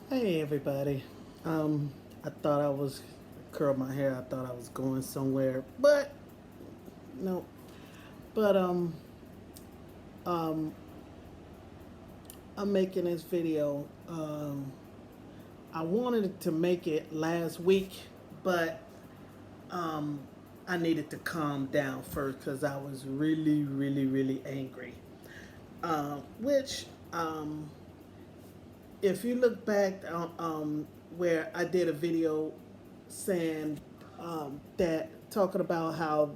Hey everybody. I thought I was curl my hair. I thought I was going somewhere, but no. But um, I'm making this video. I wanted to make it last week, but um, I needed to calm down first because I was really, really, really angry. Which if you look back where I did a video saying that talking about how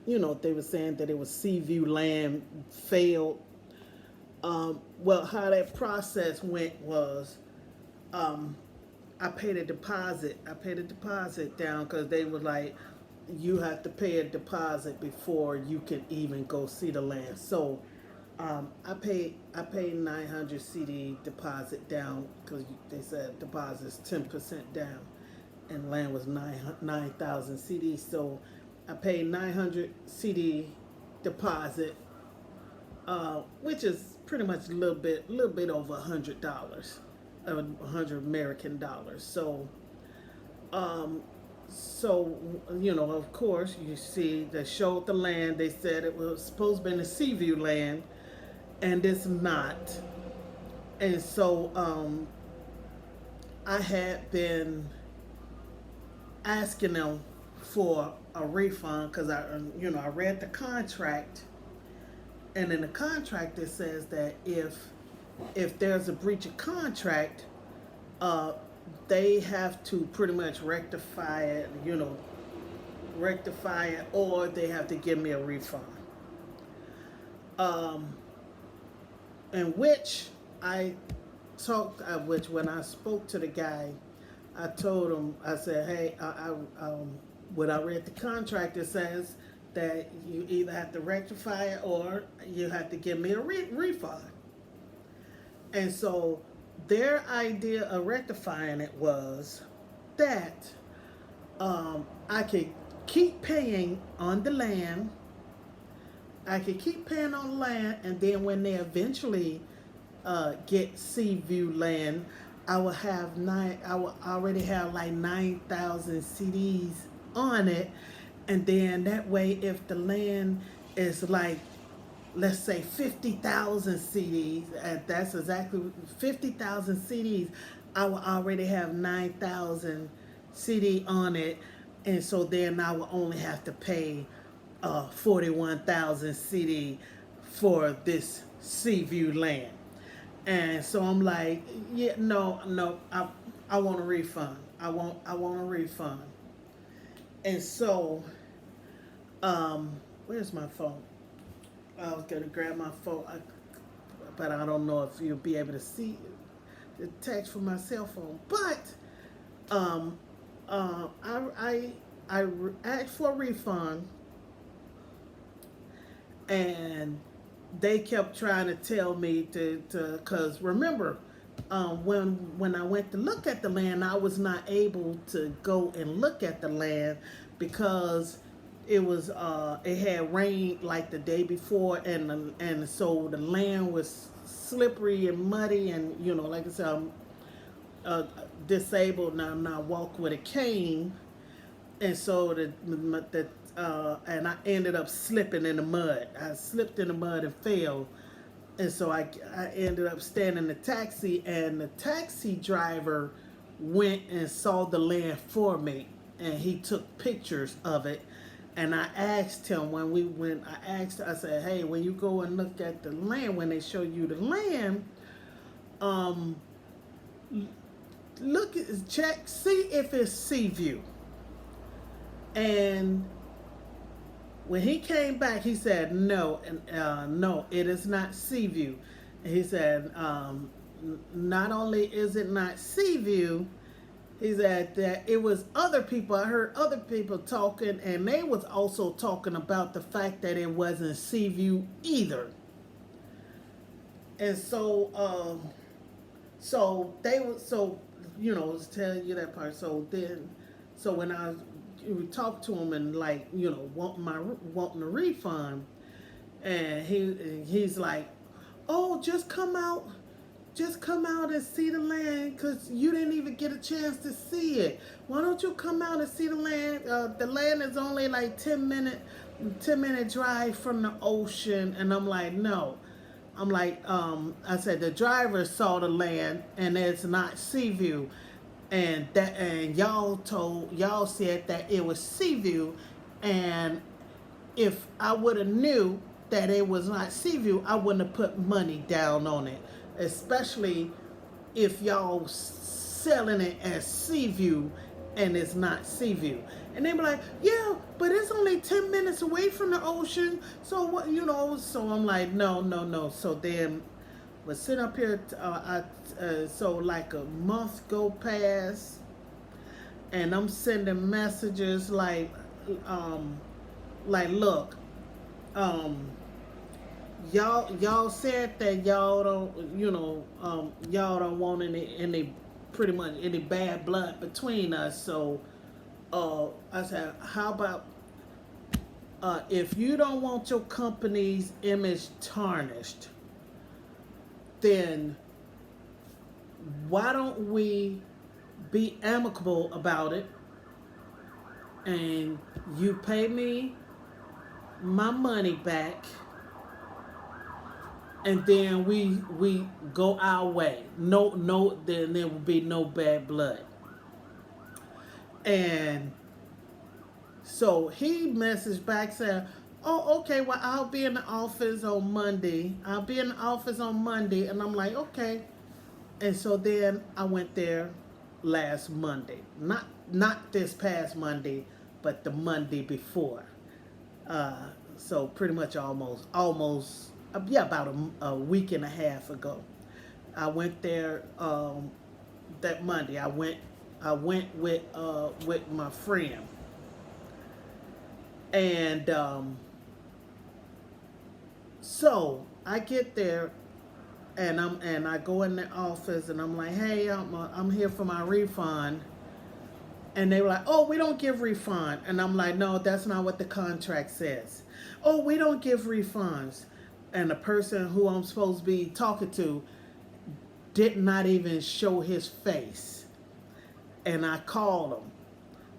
they were saying that it was Seaview land failed. Well, how that process went was I paid a deposit. I paid a deposit down because they were like, you have to pay a deposit before you can even go see the land. So I paid 900 CD deposit down because they said deposit is 10% down, and land was 9,000 CD. So I paid 900 CD deposit, which is pretty much a little bit over $100, 100 American dollars. Um, so of course, you see, they showed the land. They said it was supposed to be in the Seaview land, and it's not. And so I had been asking them for a refund because I read the contract, and in the contract it says that if there's a breach of contract, uh, they have to pretty much rectify it, or they have to give me a refund. Um, in which I which when I spoke to the guy, I told him, I said, hey, when I read the contract, it says that you either have to rectify it or you have to give me a refund. And so their idea of rectifying it was that I could keep paying on the land. I could keep paying on the land, and then when they eventually get Seaview land, I will have nine. I will already have like 9,000 CDs on it, and then that way, if the land is like, let's say 50,000 CDs, that's exactly 50,000 CDs. I will already have 9,000 CD on it, and so then I will only have to pay 41,000 CD for this Seaview land. And so I'm like, yeah, no, no, I want a refund. I want a refund. And so, where's my phone? I was gonna grab my phone, but I don't know if you'll be able to see the text from my cell phone. But um, I asked for a refund, and they kept trying to tell me to cause remember, when I went to look at the land, I was not able to go and look at the land because it had rained like the day before, and so the land was slippery and muddy, and like I said, I'm disabled now. I walk with a cane, and so and I ended up slipping in the mud. I slipped in the mud and fell, and so I ended up staying in the taxi, and the taxi driver went and saw the land for me, and he took pictures of it. And I asked him I said, hey, when you go and look at the land, when they show you the land, um, check, see if it's Sea View. And when he came back, he said, no, no, it is not Seaview. And he said, not only is it not Seaview, he said that it was other people. I heard other people talking, and they was also talking about the fact that it wasn't Seaview either. And so they were, was telling you that part. So when I talked to him and like, wanting a refund, and he's like, oh, just come out and see the land because you didn't even get a chance to see it. Why don't you come out and see the land? The land is only like 10-minute drive from the ocean. And I'm like, no. I'm like, I said, the driver saw the land and it's not sea view. And y'all said that it was sea view. And if I would have knew that it was not sea view, I wouldn't have put money down on it. Especially if y'all selling it as sea view and it's not sea view. And they be like, yeah, but it's only 10 minutes away from the ocean. So what, so I'm like, no, no, no. So then we're sitting up here, so like a month go past and I'm sending messages look, y'all said that y'all don't, y'all don't want any pretty much any bad blood between us. So I said, how about if you don't want your company's image tarnished, then why don't we be amicable about it and you pay me my money back and then we go our way. Then there will be no bad blood. And so he messaged back saying, oh, okay, well, I'll be in the office on Monday. And I'm like, okay. And so then I went there last Monday. Not this past Monday, but the Monday before. So pretty much almost, about a week and a half ago. I went there that Monday. I went with my friend. And so I get there and I go in the office and I'm like, hey, I'm here for my refund. And they were like, oh, we don't give refund. And I'm like, no, that's not what the contract says. Oh, we don't give refunds. And the person who I'm supposed to be talking to did not even show his face. And I called him.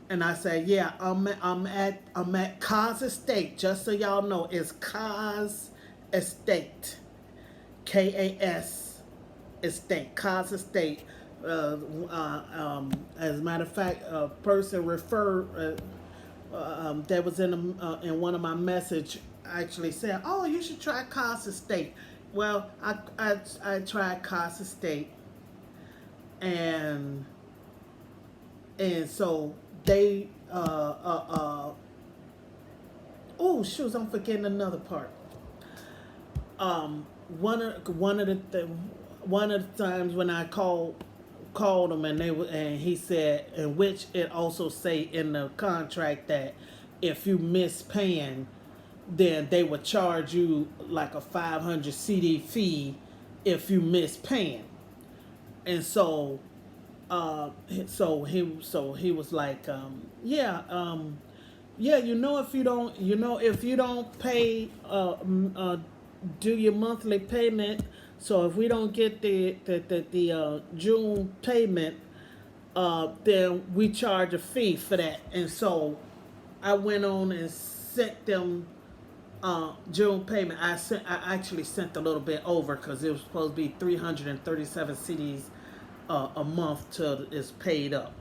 And I said, yeah, I'm at Kas Estates. Just so y'all know, it's Kas Estate. Kas Estate. Kas Estate. As a matter of fact, a person referred that was in one of my message actually said, oh, you should try Kas Estate. Well, I tried Kas Estate, and so they oh shoot, I'm forgetting another part. One of the times when I called him and he said, in which it also say in the contract that if you miss paying, then they would charge you like a 500 CD fee if you miss paying. And so he was like, if you don't pay, do your monthly payment. So if we don't get the June payment, then we charge a fee for that. And so I went on and sent them June payment. I actually sent a little bit over because it was supposed to be 337 CDs a month till it's paid up.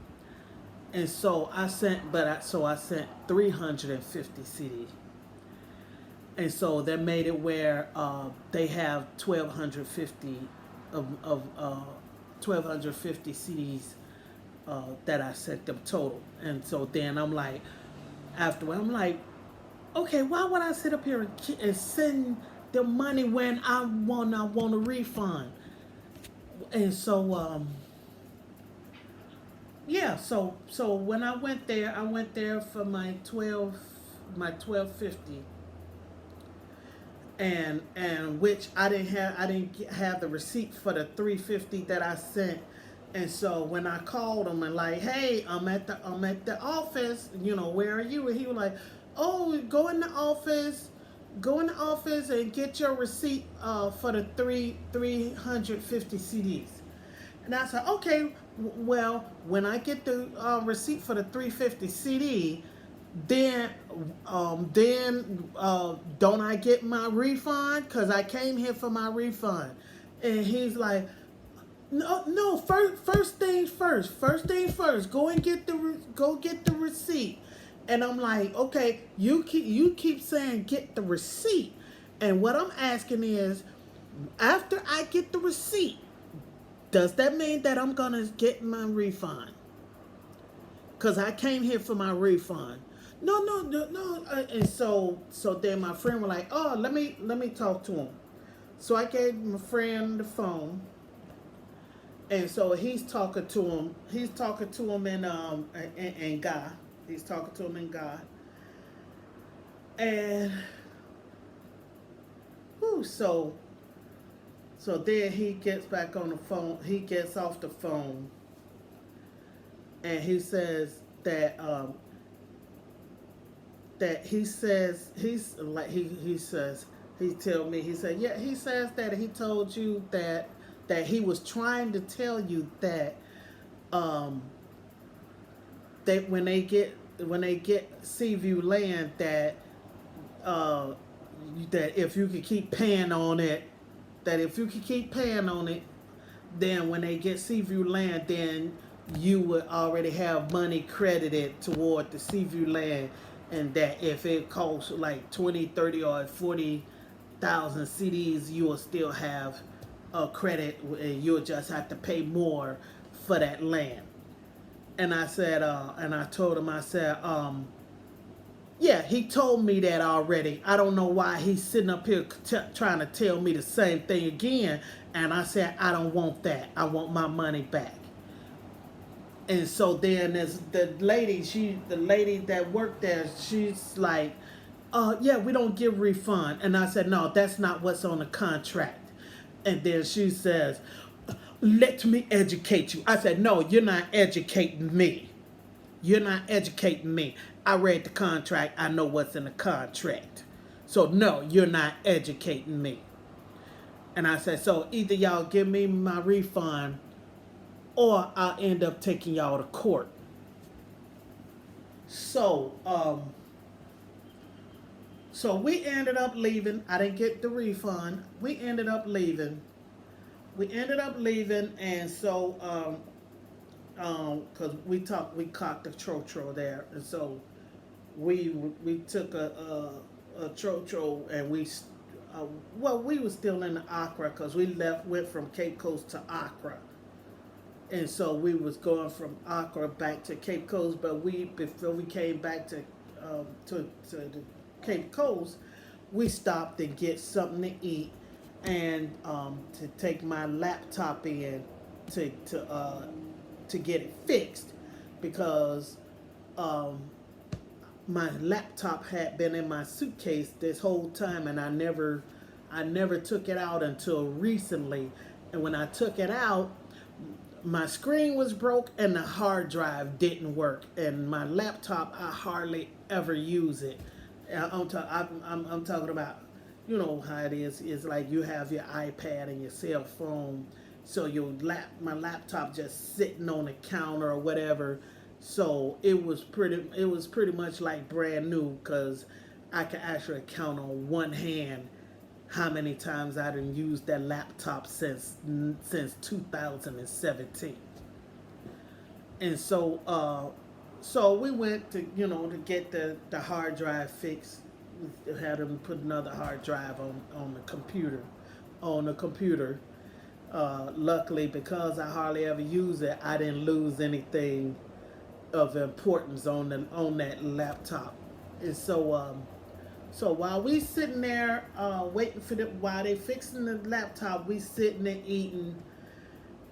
And so I sent 350 CDs. And so that made it where they have 1,250 of 1,250 CDs that I sent them total. And so then I'm like, okay, why would I sit up here and send the money when I want a refund? And so so when I went there for my 1250. And which I didn't have the receipt for the 350 that I sent. And so when I called him and like, hey, I'm at the office, where are you? And he was like, oh, go in the office, Go in the office and get your receipt for the 350 CDs. And I said, okay, well, when I get the receipt for the 350 CD, then don't I get my refund? Cause I came here for my refund. And he's like, no, no. First things first. First things first. Go get the receipt. And I'm like, okay, you keep saying get the receipt, and what I'm asking is, after I get the receipt, does that mean that I'm gonna get my refund? Cause I came here for my refund. No, no, no, no. And so then my friend was like, oh, let me talk to him. So I gave my friend the phone, and so he's talking to him. He's talking to him in God. He's talking to him in God, and whew, so then he gets back on the phone. He gets off the phone, and he says that he says he's like he says he tell me he said yeah he says that he told you that he was trying to tell you that um that when they get Seaview land uh that if you could keep paying on it, then when they get Seaview land, then you would already have money credited toward the Seaview land, and that if it costs like 20, 30, or 40,000 CDs, you will still have a credit, and you'll just have to pay more for that land. And I said, and I told him, I said, yeah, he told me that already. I don't know why he's sitting up here trying to tell me the same thing again. And I said, I don't want that. I want my money back. And so then there's the lady that worked there, she's like, yeah, we don't give refund. And I said, no, that's not what's on the contract. And then she says, let me educate you. I said, no, you're not educating me. You're not educating me. I read the contract. I know what's in the contract. So, no, you're not educating me. And I said, so either y'all give me my refund, or I'll end up taking y'all to court. So, so we ended up leaving. I didn't get the refund. We ended up leaving. And so because we caught the trotro there, and so we took a trotro, and well, we were still in the Accra, because went from Cape Coast to Accra, and so we was going from Accra back to Cape Coast, but before we came back to the Cape Coast, we stopped and get something to eat, and to take my laptop in to to get it fixed, because um, my laptop had been in my suitcase this whole time, and I never took it out until recently. And when I took it out, my screen was broke and the hard drive didn't work. And my laptop, I hardly ever use it. I'm talking about, you know how it is. It's like you have your iPad and your cell phone, so my laptop just sitting on the counter or whatever. So it was pretty much like brand new, because I can actually count on one hand how many times I done used that laptop since 2017. And so we went to get the hard drive fixed. We had them put another hard drive on the computer. Luckily, because I hardly ever use it, I didn't lose anything of importance on that laptop. And so while we sitting there waiting while they fixing the laptop, we sitting there eating.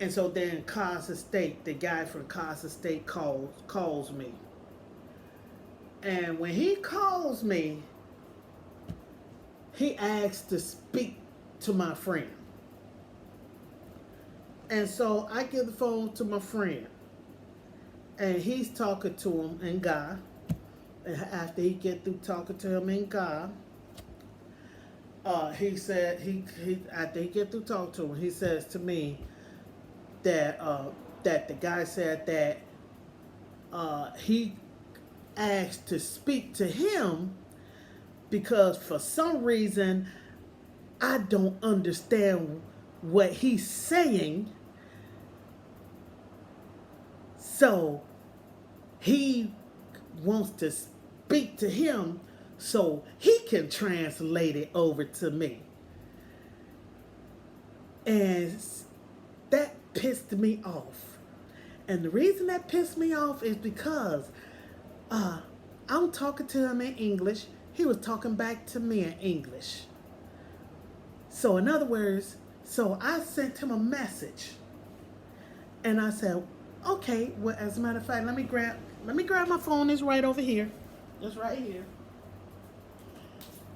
And so then Kas Estate, the guy from Kas Estate calls me. And when he calls me, he asks to speak to my friend. And so I give the phone to my friend, and he's talking to him in God. And after he get through talking to him in God, he said he I did get through talk to him. He says to me that that the guy said that he asked to speak to him because for some reason I don't understand what he's saying. So he wants to speak to him so he can translate it over to me. And that pissed me off. And the reason that pissed me off is because uh, I'm talking to him in English. He was talking back to me in English. So in other words, so I sent him a message. And I said, okay, well, as a matter of fact, let me grab my phone. It's right over here. It's right here.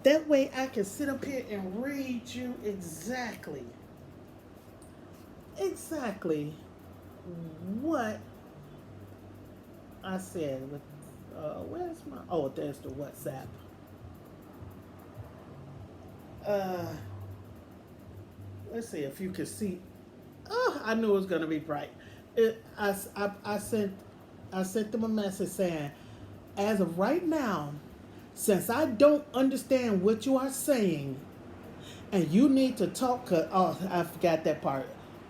That way I can sit up here and read you exactly what I said with where's my oh there's the WhatsApp. Uh let's see if you can see. Oh, I knew it was gonna be bright. I sent them a message saying, as of right now, since I don't understand what you are saying, and you need to talk. Oh, I forgot that part.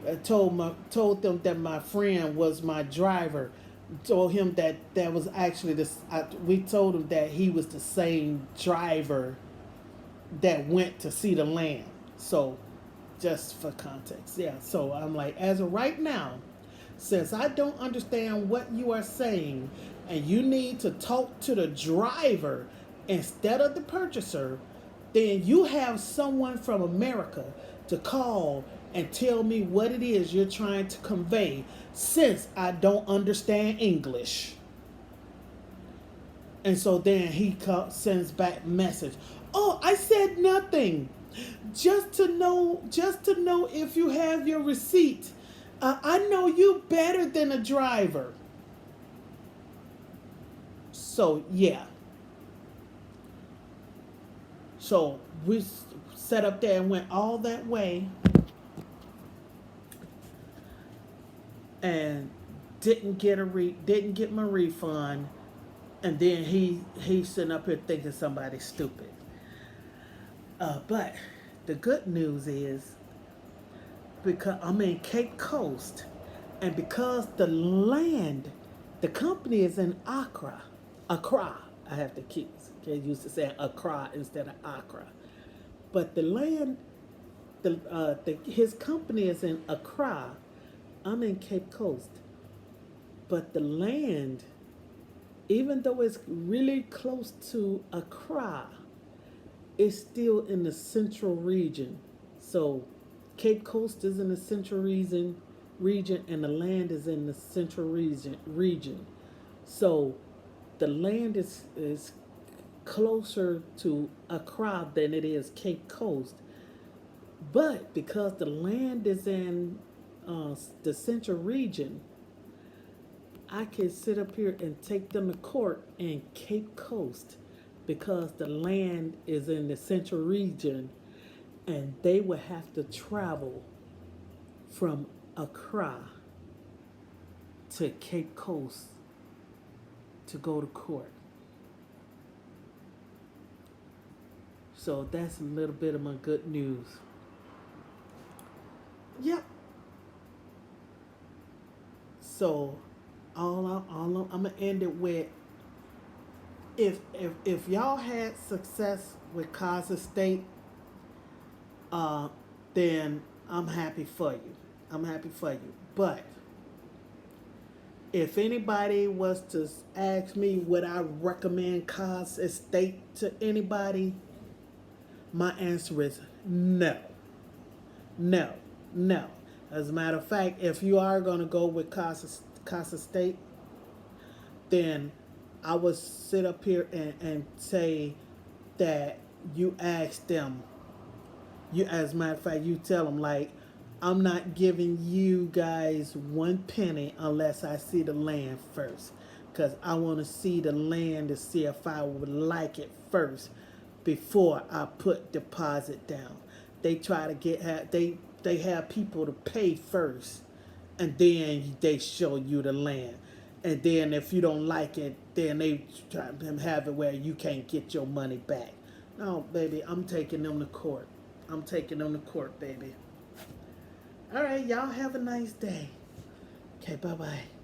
I told them that my friend was my driver. Told him that that was actually this. We told him that he was the same driver that went to see the land. So, just for context, yeah. So I'm like, as of right now, since I don't understand what you are saying, and you need to talk to the driver instead of the purchaser, then you have someone from America to call and tell me what it is you're trying to convey since I don't understand English. And so then sends back message. Oh, I said nothing. Just to know if you have your receipt. I know you better than a driver. So yeah. So we sat up there and went all that way and didn't get my refund, and then he's sitting up here thinking somebody's stupid. But the good news is because I'm in Cape Coast, and because the company is in Accra. I have to get used to saying Accra instead of Accra. But the land, his company is in Accra. I'm in Cape Coast. But the land, even though it's really close to Accra, is still in the central region. So Cape Coast is in the central region, and the land is in the central region. So the land is closer to Accra than it is Cape Coast. But because the land is in the central region, I can sit up here and take them to court in Cape Coast because the land is in the central region, and they would have to travel from Accra to Cape Coast to go to court. So that's a little bit of my good news. Yep. So I'm gonna end it with, if y'all had success with Kas Estate, then I'm happy for you. I'm happy for you. But if anybody was to ask me would I recommend Kas Estate to anybody, my answer is no. No. No. As a matter of fact, if you are going to go with Kas Estate, then I would sit up here and say that you ask them. As a matter of fact, you tell them, like, I'm not giving you guys one penny unless I see the land first. Because I want to see the land to see if I would like it first before I put deposit down. They try to they have people to pay first, and then they show you the land. And then if you don't like it, then they try to have it where you can't get your money back. No, baby, I'm taking them to court. I'm taking them to court, baby. All right, y'all have a nice day. Okay, bye bye.